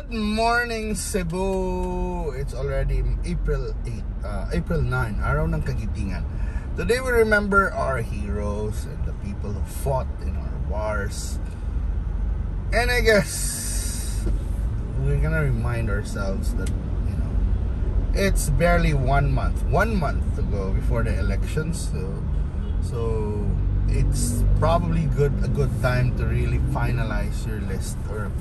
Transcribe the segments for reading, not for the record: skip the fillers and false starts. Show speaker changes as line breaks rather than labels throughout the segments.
Good morning, Cebu. It's already April 9, araw ng Kagitingan. Today we remember our heroes and the people who fought in our wars. And I guess we're gonna remind ourselves that, it's barely 1 month to go before the elections. So it's probably a good time to really finalize your list, or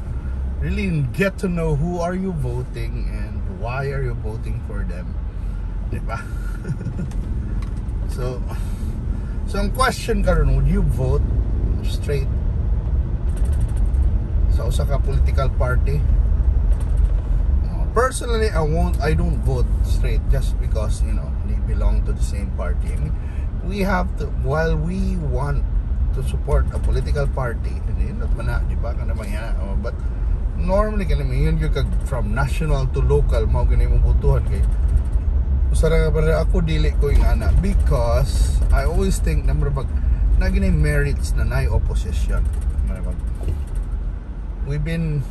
really get to know who are you voting and why are you voting for them, diba? so ang question karon, would you vote straight sa usa ka political party? Personally, I don't vote straight just because they belong to the same party. I mean, we have to, while we want to support a political party, not man na, diba? But normally yun from national to local mao gani mo butuhan kay usara para ako dili ko yung ana, because I always think number pag naging merits na nay opposition. We've been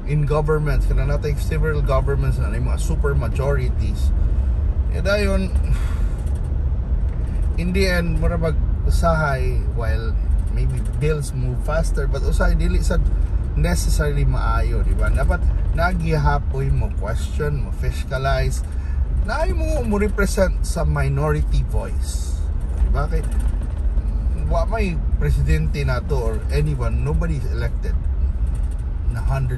in governments, kana natin several governments na mga super majorities. Dayon in the end mura pag usahay, while maybe bills move faster, but usay dili sad necessarily maayo, di ba? Dapat nagihapoy mo question, mo fiscalize, na mo represent sa minority voice, di ba? Kay wa may presidente nato or anyone, nobody is elected na 100%.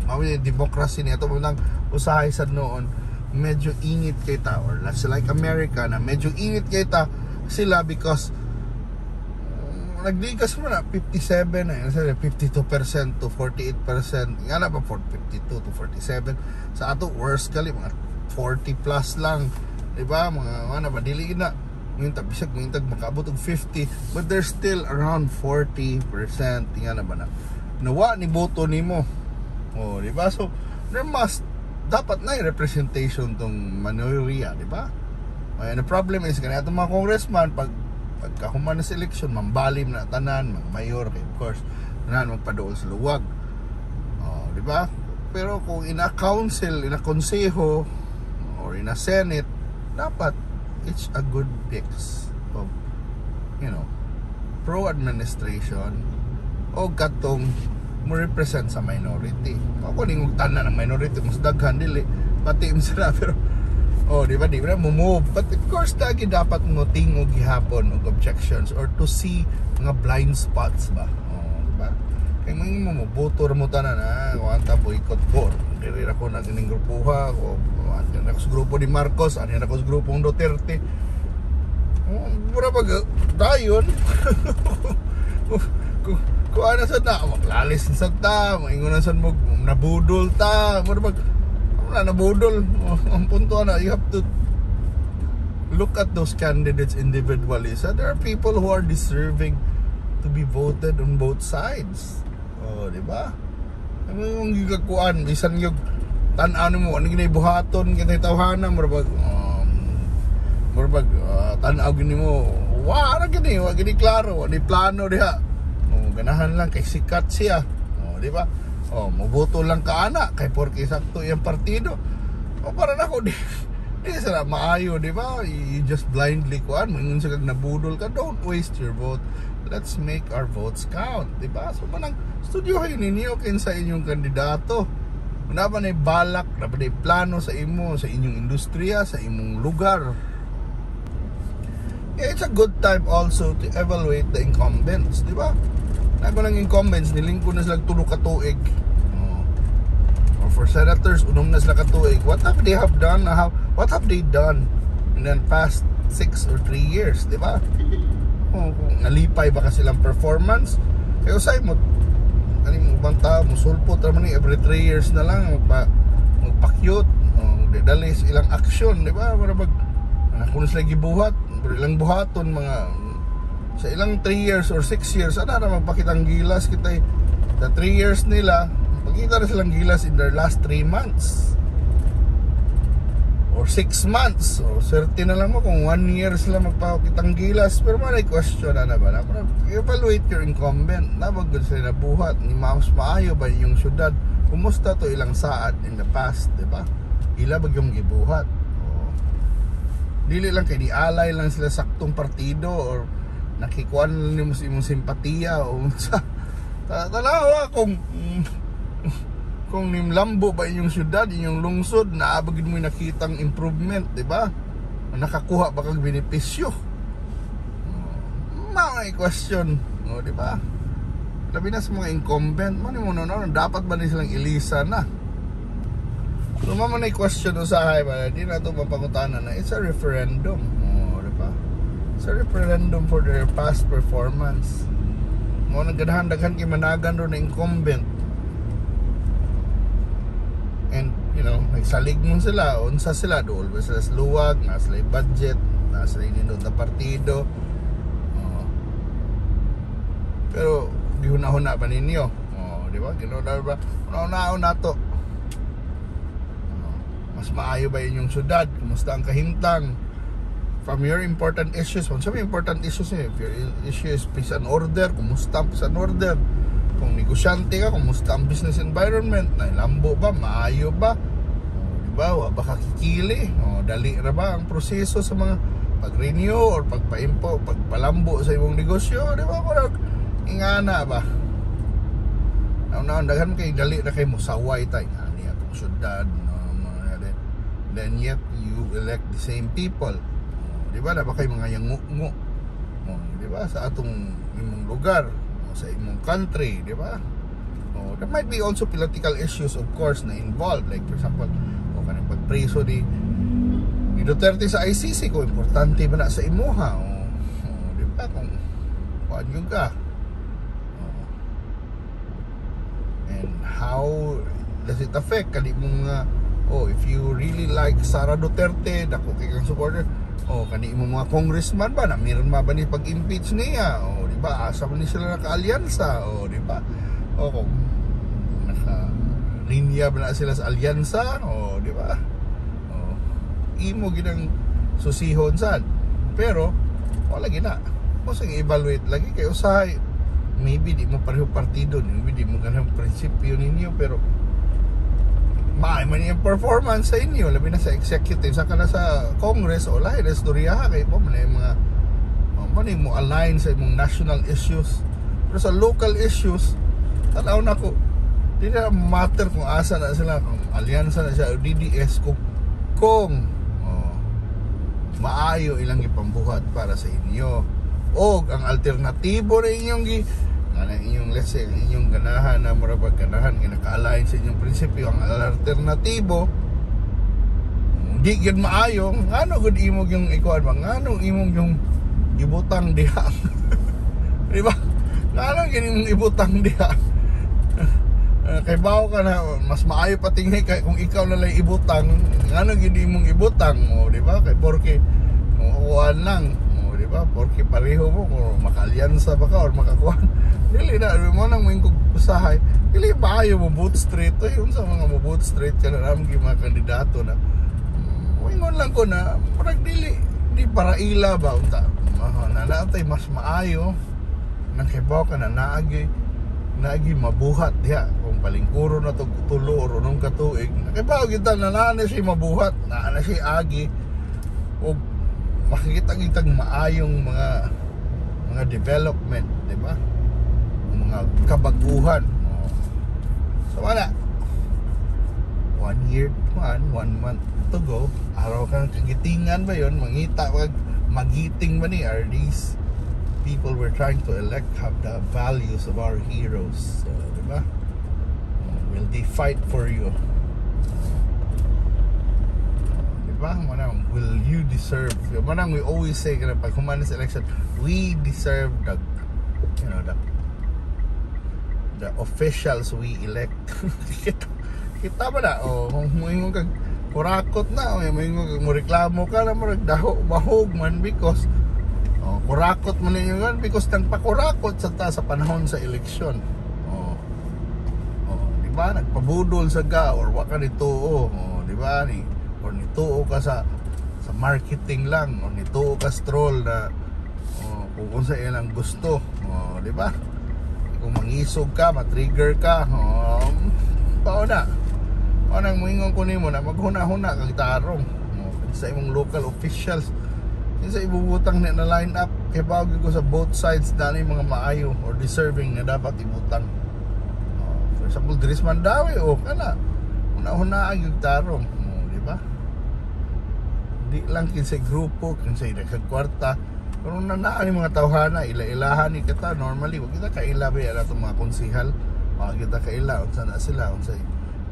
Mawala democracy nito nang usahay sad noon, medyo ingit kita, or like America na medyo ingit kita sila because nagligas mo na 57 na 52% to 48%, nga na ba 52 to 47 sa ato worst kali mga 40 plus lang, diba? Mga ano ba dili na ngintag bisag ngintag makaabot og 50, but there's still around 40%, nga na ba na nawa ni boto nimo, diba? So there must dapat na representation tong manorya, diba? And the problem is kanina itong mga congressman pagkahuman na sa eleksyon, mambalim na tanan, mga mayor, of course, tanan magpadool sa luwag. Di ba? Pero kung ina council, ina konseho, or ina senate, dapat it's a good mix of, pro-administration o katong mo represent sa minority. Ako ning tanan ng minority, mas daghan dili, pati sila, pero di ba, move. But of course, lagi dapat mo tingog gihapon og objections or to see mga blind spots ba. Di ba? Kaya mo boto mo tanan kung anta boycott ko. Diri ako na gining grupuha, o anta ako sa grupo ni Marcos, ani ako sa grupo ng Duterte. Mura pag dayon. Kung ano sa na, maglalis sa ta, maingunan sa mo nabudol ta, mura pag nabudol. Ang punto na, you have to look at those candidates individually. So there are people who are deserving to be voted on both sides. Di ba? Yung gagakuan, bisan yung tan-ano mo, ano ginaibuhaton, kinahitawhanan, marabag tan-aw gini mo, wala gini, wala gini klaro, wala plano diha. Ganahan lang kay sikat siya. Di ba? Maboto lang ka ana kay porke sakto yung partido. Para na ko di sila maayo, di ba? You just blindly kuan, mangun sa kag nabudol ka, don't waste your vote. Let's make our votes count, di ba? So manang studyohin ninyo kinsa inyong kandidato. Una ba na balak, na ba na plano sa inyong industriya, sa imong lugar. It's a good time also to evaluate the incumbents, di ba? Nago ng incumbents, nilingkod na sila tulo ka tuig. Or for senators, unom na sila ka tuig. What have they done? What have they done in the past 6 or 3 years, di ba? Kung nalipay ba ka silang performance? Kaya usay mo, kaning ubang tao, musulpot naman every 3 years na lang, magpakyot, dadali sa ilang aksyon, di ba? Kung sila gibuhat, ilang buhaton, mga sa ilang 3 years or 6 years, ana na magpakitang gilas kita. The 3 years nila, pagkita na silang gilas in their last 3 months. or 6 months o swerte na lang mo kung 1 year sila magpakitang gilas, pero may question na ba na evaluate your incumbent na bagod sila nabuhat ni mas maayo ba yung syudad, kumusta to ilang saat in the past, diba? Ila bagyong gibuhat dili lang kay di alay lang sila saktong partido or nakikuan lang mo imong simpatiya o sa tanawa kung nimlambo ba inyong syudad, inyong lungsod, naabagid mo nakitang improvement, di ba? Nakakuha ba kang benepisyo? May question, di ba? Labi na sa mga incumbent, dapat ba nila silang ilisa na? So may question usahay ba? Di na ito mapangutanan na it's a referendum, di ba? It's a referendum for their past performance. Nagadahan-daghan kay managan ron na incumbent. And nagsalig mo sila, unsa sila dool ba sila sa luwag, nasa sila budget, nasa sila inindot na partido. Pero gihuna-huna ba ninyo? Di ba? Ginoon ba? Una-una to. Mas maayo ba inyong syudad? Kumusta ang kahimtang? From your important issues, kung sabi important issues niyo, if your issue is peace and order, kumusta ang peace and order? Kung negosyante ka, kumusta ang business environment? Nailambo ba? Maayo ba? Diba? Wa ba kakikili? Dali ra ba ang proseso sa mga pag-renew or pagpalambo sa imong negosyo? Diba? Kung ingana ba? Daghan kay dali na kay musaway tayo. Ani atong syudad. Then yet you elect the same people. Diba? Na ba kayo mga yangungo? Diba? Sa atong imong lugar, sa imong country, di ba? There might be also political issues, of course, na involved. Like, for example, kanang pagpreso ni Duterte sa ICC, kung importante ba na sa imuha, di ba? Kung kuhaan yung ka. And how does it affect? Kali mong, if you really like Sara Duterte, dako kay kang supporter, kani mo mga congressman ba na meron ba ni pag-impeach niya, di ba? Asa man ni sila naka-alyansa, di ba? Kung naka-linya ba na sila sa alyansa, di ba? Imo ginang susihon sad. Pero wala gina. Mo sang evaluate lagi kay usahay. Maybe di mo pareho partido, maybe di mo ganang prinsipyo ninyo, pero man yung performance sa inyo, labi na sa executive, saka na sa Congress, o lahi na istorya kay po man yung mga mo align sa imong national issues. Pero sa local issues, tanaw na ko, di na matter kung asa na sila, kung alyansa na siya o DDS, kung maayo ilang ipambuhat para sa inyo, o ang alternatibo na inyong let's say inyong ganahan na murabag ganahan ginaka-align sa inyong prinsipyo, ang alternatibo di gyud maayo, ngano gud imong yung ikuan ba, ngano imong yung ibutang diha di ba, ngano gyud imong ibutang diha kay bawo ka na mas maayo patinghi kay kung ikaw na lang ibutang, ngano gyud imong ibutang mo, di ba? Kay porke uwan lang, di ba? Porke pareho mo kung makalyansa ba ka or makakuan, dili na mo nang mingkog usahay, dili maayo mo boot straight yun sa mga mo boot straight ka na naman mga kandidato na wingon lang ko na murag di para ila ba unta nanatay mas maayo nang kibaw ka na naagi mabuhat diha kung palingkuro na to tulo or nung katuig kibaw kita na na siya mabuhat na siya agi o makikita kitang maayong mga development, di ba? Mga kabaguhan. So wala, 1 year, 1 month to go, araw kang kagitingan ba yun, mangita magiting ba ni, are these people we're trying to elect have the values of our heroes, so, di ba? Will they fight for you? Manang, will you deserve, manang we always say pag humanas election, we deserve the officials we elect. kita ba na kung moingon kag kurakot na moingon kag mo reklamo ka na maragdaho bahog man because kurakot man ninyo yan because nagpakurakot sa panahon sa eleksyon. Di ba nagpabudol sa ga or wa ka nito, di ba ni or nituo ka sa marketing lang, o nituo ka stroll na kung sa ilang gusto, di ba? Kung mangisog ka, matrigger ka, pauna nang moingon ko nimo na maghuna-huna kag tarong sa imong local officials. Sa ibubutang na line up kay bawag ko sa both sides dali mga maayo or deserving na dapat ibutang. For example, Dris Mandawi kana una-una ang tarong, di ba? Di lang kinsay grupo, kinsay nagkwarta. Pero nanaan yung mga tawhana, ila-ilahan ni kita normally, wag kita kaila ba yan itong mga konsihal, wag kita kaila, unsa na sila, unsa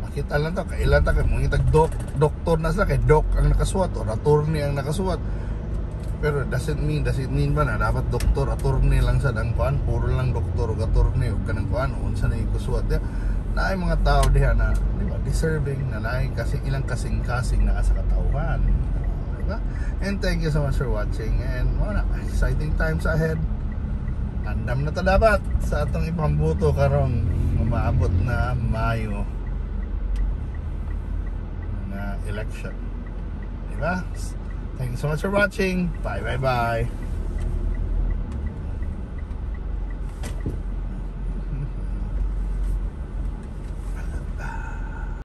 makita lang to, kaila ta kay mga doktor na sila, kay doc ang nakasuwat or attorney ang nakasuwat. Pero doesn't mean ba na dapat doktor, attorney lang sa dangkuan, puro lang doktor o attorney o kanang kuan, unsa na yung kusuwat ya. Na ay mga tao diha na, di ba, deserving na naay kasi ilang kasing-kasing na sa katawhan. And thank you so much for watching, and exciting times ahead. Andam na ta dapat sa atong ipambuto karong maabot na Mayo na election, diba? Thank you so much for watching. Bye.